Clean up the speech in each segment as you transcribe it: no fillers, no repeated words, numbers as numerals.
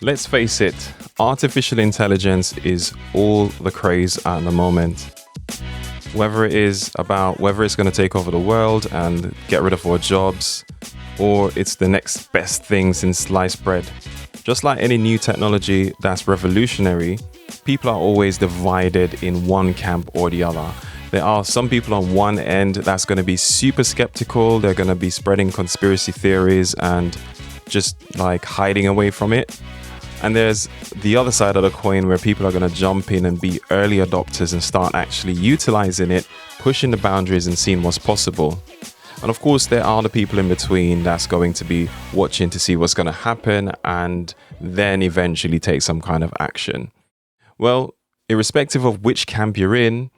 Let's face it, artificial intelligence is all the craze at the moment. Whether it's going to take over the world and get rid of our jobs, or it's the next best thing since sliced bread. Just like any new technology that's revolutionary, people are always divided in one camp or the other. There are some people on one end that's going to be super skeptical. They're going to be spreading conspiracy theories and just like hiding away from it. And there's the other side of the coin where people are going to jump in and be early adopters and start actually utilizing it, pushing the boundaries and seeing what's possible. And of course, there are the people in between that's going to be watching to see what's going to happen and then eventually take some kind of action. Well, irrespective of which camp you're in,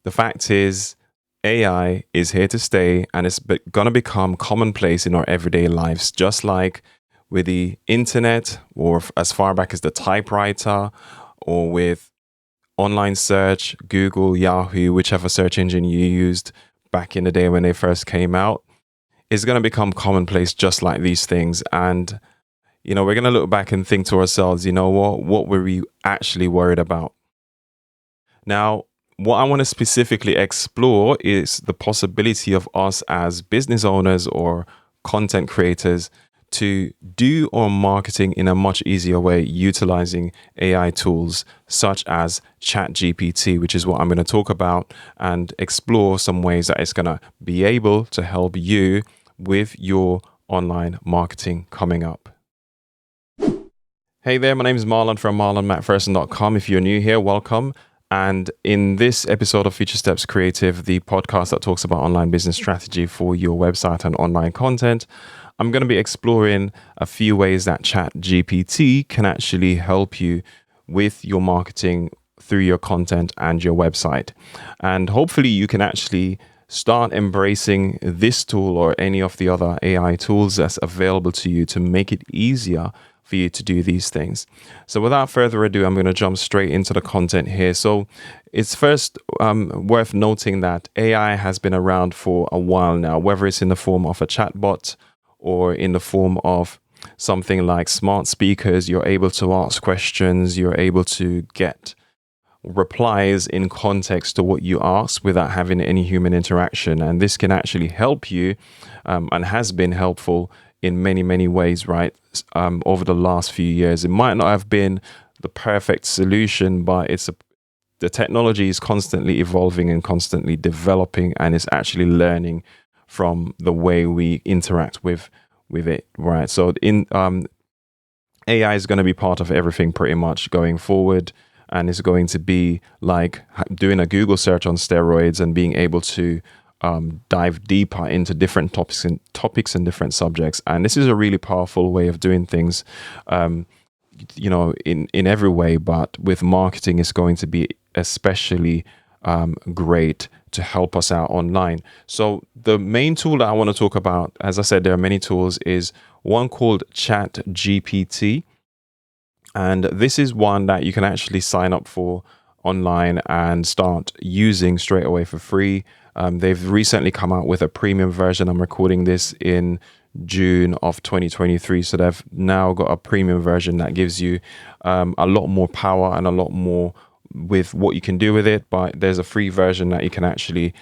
the fact is AI is here to stay and it's going to become commonplace in our everyday lives, just like with the internet, or as far back as the typewriter, or with online search, Google, Yahoo, whichever search engine you used back in the day when they first came out, is going to become commonplace just like these things. And, we're going to look back and think to ourselves, what were we actually worried about? Now, what I want to specifically explore is the possibility of us as business owners or content creators to do our marketing in a much easier way utilizing AI tools such as ChatGPT, which is what I'm going to talk about and explore some ways that it's going to be able to help you with your online marketing coming up. Hey there, my name is Marlon from marlonmcpherson.com. If you're new here, welcome. And in this episode of Future Steps Creative, the podcast that talks about online business strategy for your website and online content, I'm going to be exploring a few ways that ChatGPT can actually help you with your marketing through your content and your website. And hopefully you can actually start embracing this tool or any of the other AI tools that's available to you to make it easier for you to do these things. So without further ado, I'm going to jump straight into the content here. So it's first worth noting that AI has been around for a while now, whether it's in the form of a chatbot or in the form of something like smart speakers. You're able to ask questions, you're able to get replies in context to what you ask without having any human interaction. And this can actually help you and has been helpful in many, many ways, right? Over the last few years. It might not have been the perfect solution, but the technology is constantly evolving and constantly developing, and it's actually learning from the way we interact with it, right? So AI is going to be part of everything pretty much going forward, and it's going to be like doing a Google search on steroids and being able to dive deeper into different topics and different subjects. And this is a really powerful way of doing things, in every way, but with marketing, it's going to be especially great to help us out online. So the main tool that I want to talk about, as I said, there are many tools, is one called ChatGPT. And this is one that you can actually sign up for online and start using straight away for free. They've recently come out with a premium version. I'm recording this in June of 2023. So they've now got a premium version that gives you a lot more power and a lot more with what you can do with it, but there's a free version that you can actually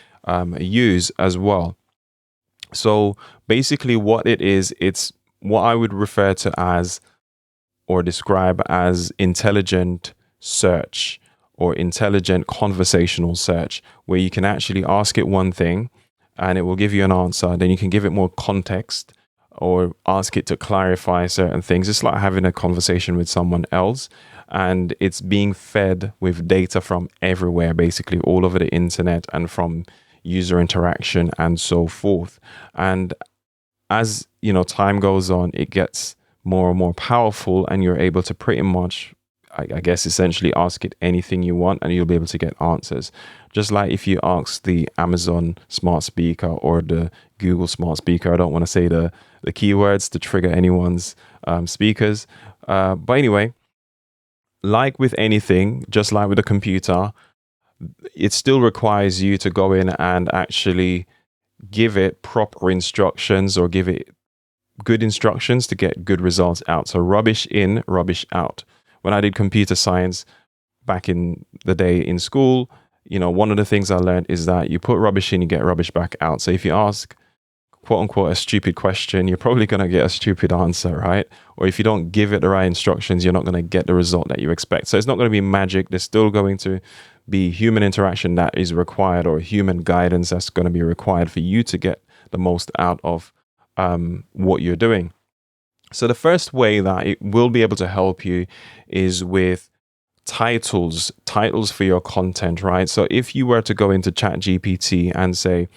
use as well. So basically what it is, it's what I would refer to as or describe as intelligent search or intelligent conversational search, where you can actually ask it one thing and it will give you an answer. Then you can give it more context or ask it to clarify certain things. It's like having a conversation with someone else. And it's being fed with data from everywhere, basically all over the internet and from user interaction and so forth. And as time goes on, it gets more and more powerful, and you're able to pretty much, I guess, essentially ask it anything you want, and you'll be able to get answers. Just like if you ask the Amazon smart speaker or the Google smart speaker, I don't want to say the keywords to trigger anyone's speakers. But anyway, like with anything, just like with a computer, it still requires you to go in and actually give it proper instructions or give it good instructions to get good results out. So rubbish in, rubbish out. When I did computer science back in the day in school, one of the things I learned is that you put rubbish in, you get rubbish back out. So if you ask, quote unquote, a stupid question, you're probably going to get a stupid answer, right? Or if you don't give it the right instructions, you're not going to get the result that you expect. So it's not going to be magic. There's still going to be human interaction that is required, or human guidance that's going to be required for you to get the most out of what you're doing. So the first way that it will be able to help you is with titles for your content, right? So if you were to go into ChatGPT and say,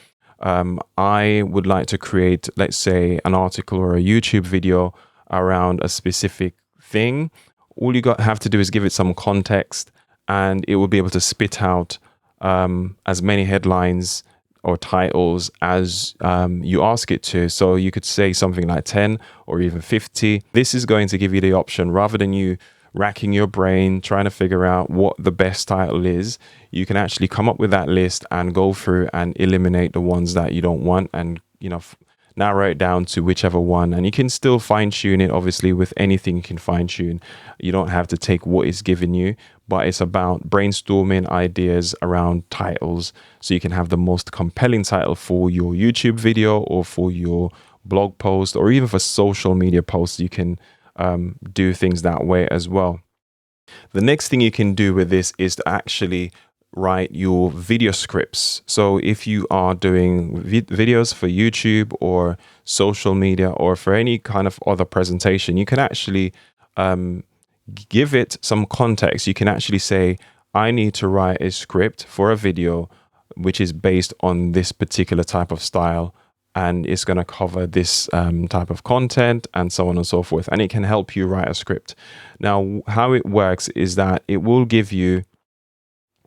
I would like to create, let's say, an article or a YouTube video around a specific thing, all you have to do is give it some context, and it will be able to spit out as many headlines or titles as you ask it to. So you could say something like 10 or even 50. This is going to give you the option, rather than you racking your brain trying to figure out what the best title is, you can actually come up with that list and go through and eliminate the ones that you don't want, and narrow it down to whichever one. And you can still fine tune it. Obviously, with anything you can fine tune. You don't have to take what is given you, but it's about brainstorming ideas around titles, so you can have the most compelling title for your YouTube video, or for your blog post, or even for social media posts. You can do things that way as well. The next thing you can do with this is to actually write your video scripts. So if you are doing videos for YouTube or social media, or for any kind of other presentation, you can actually give it some context. You can actually say, I need to write a script for a video which is based on this particular type of style, and it's going to cover this type of content, and so on and so forth. And it can help you write a script. Now, how it works is that it will give you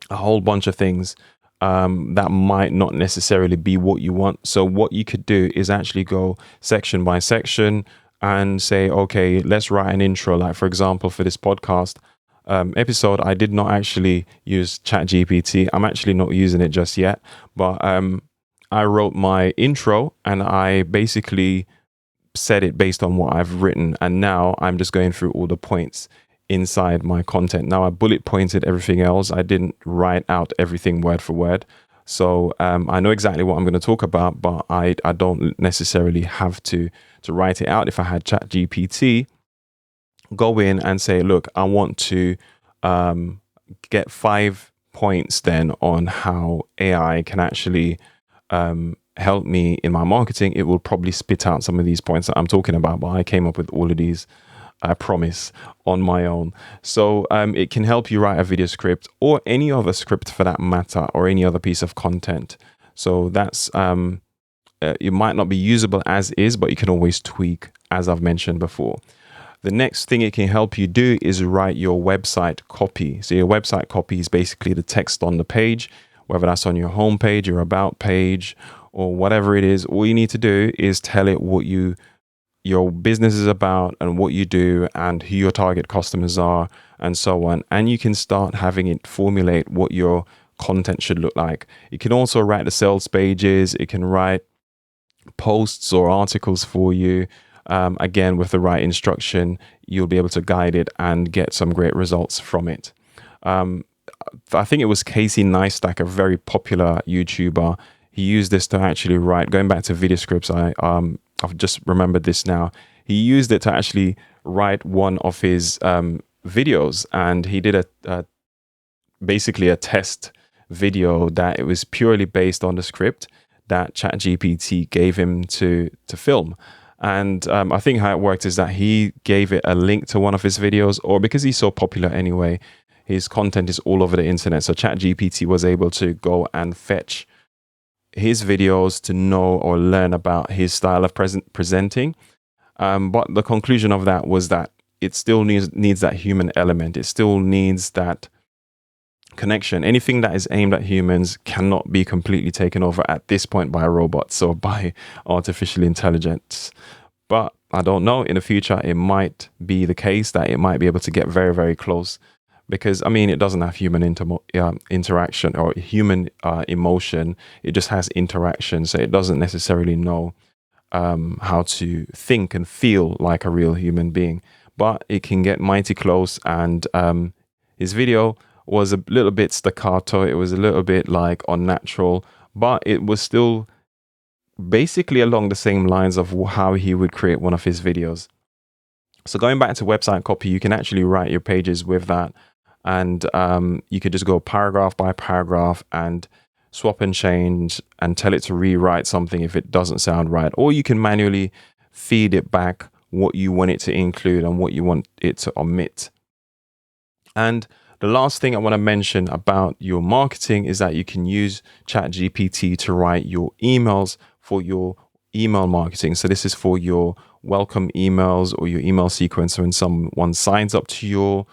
a whole bunch of things that might not necessarily be what you want. So what you could do is actually go section by section and say, okay, let's write an intro. Like, for example, for this podcast episode, I did not actually use ChatGPT. I'm actually not using it just yet, but I wrote my intro, and I basically said it based on what I've written. And now I'm just going through all the points inside my content. Now I bullet pointed everything else. I didn't write out everything word for word. So I know exactly what I'm going to talk about, but I don't necessarily have to write it out. If I had ChatGPT go in and say, look, I want to get 5 points then on how AI can actually help me in my marketing, it will probably spit out some of these points that I'm talking about. But I came up with all of these, I promise, on my own. So it can help you write a video script, or any other script for that matter, or any other piece of content. So that's it might not be usable as is, but you can always tweak, as I've mentioned before. The next thing it can help you do is write your website copy. So your website copy is basically the text on the page, whether that's on your home page, your about page, or whatever it is. All you need to do is tell it what your business is about, and what you do, and who your target customers are, and so on. And you can start having it formulate what your content should look like. You can also write the sales pages. It can write posts or articles for you. Again, with the right instruction, you'll be able to guide it and get some great results from it. I think it was Casey Neistat, a very popular YouTuber. He used this to actually write, going back to video scripts, I've just remembered this now. He used it to actually write one of his videos, and he did basically a test video that it was purely based on the script that ChatGPT gave him to film. And I think how it worked is that he gave it a link to one of his videos, or because he's so popular anyway, his content is all over the internet. So ChatGPT was able to go and fetch his videos to know or learn about his style of presenting. But the conclusion of that was that it still needs that human element. It still needs that connection. Anything that is aimed at humans cannot be completely taken over at this point by robots or by artificial intelligence. But I don't know, in the future, it might be the case that it might be able to get very, very close, because, I mean, it doesn't have human interaction or human emotion. It just has interaction. So it doesn't necessarily know how to think and feel like a real human being. But it can get mighty close, and his video was a little bit staccato. It was a little bit like unnatural, but it was still basically along the same lines of how he would create one of his videos. So going back to website copy, you can actually write your pages with that, and you could just go paragraph by paragraph and swap and change and tell it to rewrite something if it doesn't sound right, or you can manually feed it back what you want it to include and what you want it to omit. And the last thing I want to mention about your marketing is that you can use ChatGPT to write your emails for your email marketing. So this is for your welcome emails or your email sequence when someone signs up to your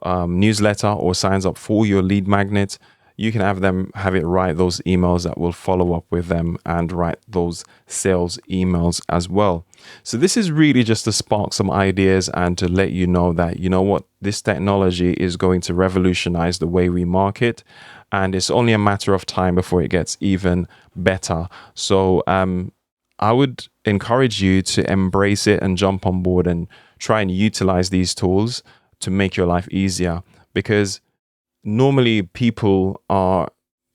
newsletter or signs up for your lead magnet. You can have it write those emails that will follow up with them and write those sales emails as well. So this is really just to spark some ideas and to let you know that, you know what, this technology is going to revolutionize the way we market, and it's only a matter of time before it gets even better. So I would encourage you to embrace it and jump on board and try and utilize these tools to make your life easier, because normally people are,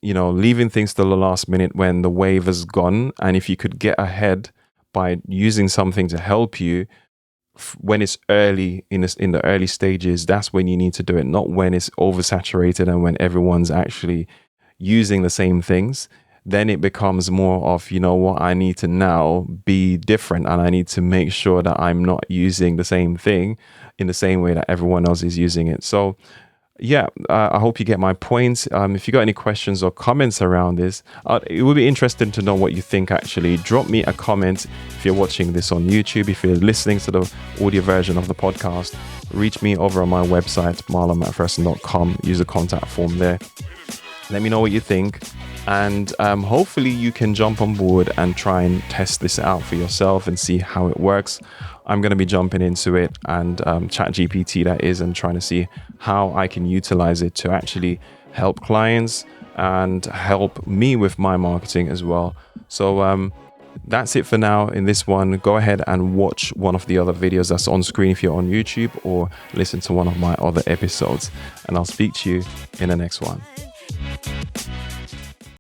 leaving things to the last minute when the wave has gone. And if you could get ahead by using something to help you when it's early in the early stages, that's when you need to do it, not when it's oversaturated and when everyone's actually using the same things. Then it becomes more of, I need to now be different, and I need to make sure that I'm not using the same thing in the same way that everyone else is using it. So yeah, I hope you get my points. If you got any questions or comments around this, it would be interesting to know what you think. Actually, drop me a comment if you're watching this on YouTube. If you're listening to the audio version of the podcast, reach me over on my website, marlonmcpherson.com. Use the contact form there. Let me know what you think, and hopefully you can jump on board and try and test this out for yourself and see how it works. I'm going to be jumping into it and ChatGPT that is, and trying to see how I can utilize it to actually help clients and help me with my marketing as well. So that's it for now in this one. Go ahead and watch one of the other videos that's on screen if you're on YouTube, or listen to one of my other episodes, and I'll speak to you in the next one.